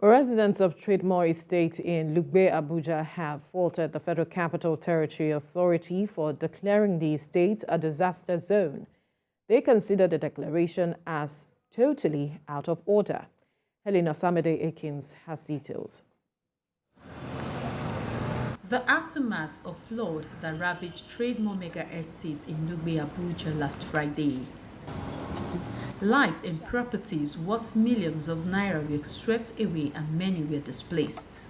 Residents of Trademore Estate in Lugbe Abuja have faulted the Federal Capital Territory Authority for declaring the estate a disaster zone. They consider the declaration as totally out of order. Helena Samede Akins has details. The aftermath of flood that ravaged Trademore Mega Estate in Lugbe Abuja last Friday. Life and properties worth millions of naira were swept away and many were displaced.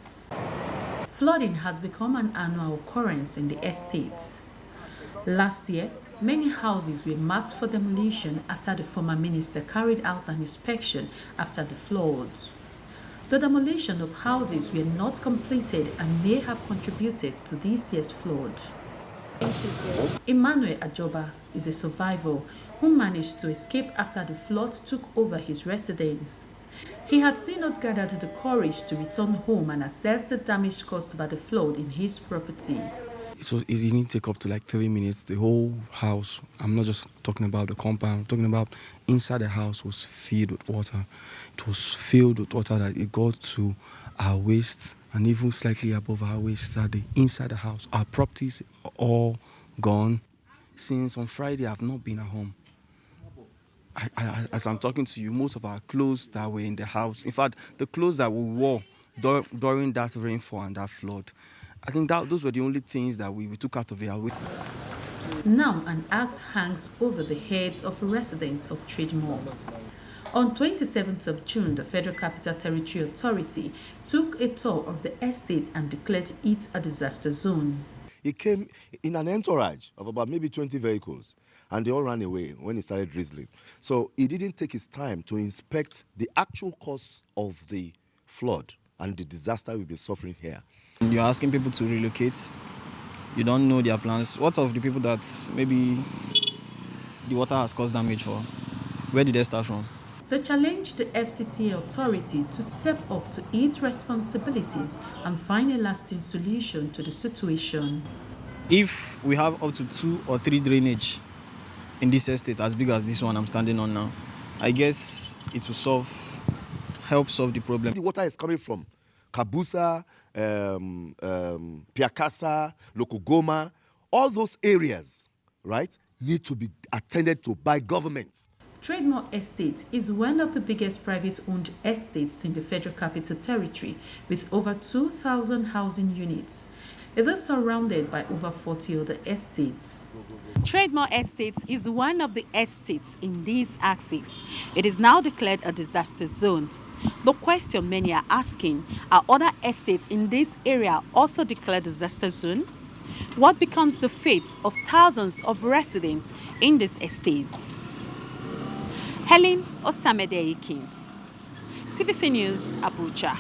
Flooding has become an annual occurrence in the estates. Last year, many houses were marked for demolition after the former minister carried out an inspection after the floods. The demolition of houses were not completed and may have contributed to this year's flood. Emmanuel Ajoba is a survivor who managed to escape after the flood took over his residence. He has still not gathered the courage to return home and assess the damage caused by the flood in his property. It didn't take up to like 3 minutes. The whole house, I'm not just talking about the compound, I'm talking about inside the house was filled with water. It was filled with water that it got to our waist and even slightly above our waist. That inside the house, our properties are all gone. Since on Friday, I've not been at home. As I'm talking to you, most of our clothes that were in the house, in fact, the clothes that we wore during that rainfall and that flood, I think those were the only things that we took out of the house. Now an axe hangs over the heads of residents of Trademore. On 27th of June, the Federal Capital Territory Authority took a tour of the estate and declared it a disaster zone. He came in an entourage of about maybe 20 vehicles, and they all ran away when it started drizzling. So he didn't take his time to inspect the actual cause of the flood and the disaster we've been suffering here. You're asking people to relocate. You don't know their plans. What of the people that maybe the water has caused damage for? Where did they start from? They challenged the FCTA authority to step up to its responsibilities and find a lasting solution to the situation. If we have up to 2 or 3 drainage in this estate as big as this one I'm standing on now, I guess it will help solve the problem. The water is coming from Kabusa, Piakasa, Lokogoma. All those areas, right, need to be attended to by government. Trademore Estate is one of the biggest private-owned estates in the Federal Capital Territory with over 2,000 housing units. It is surrounded by over 40 other estates. Trademore Estate is one of the estates in these axes. It is now declared a disaster zone. The question many are asking, are other estates in this area also declared disaster zone? What becomes the fate of thousands of residents in these estates? Helen Osamede Akins, TVC News, Abuja.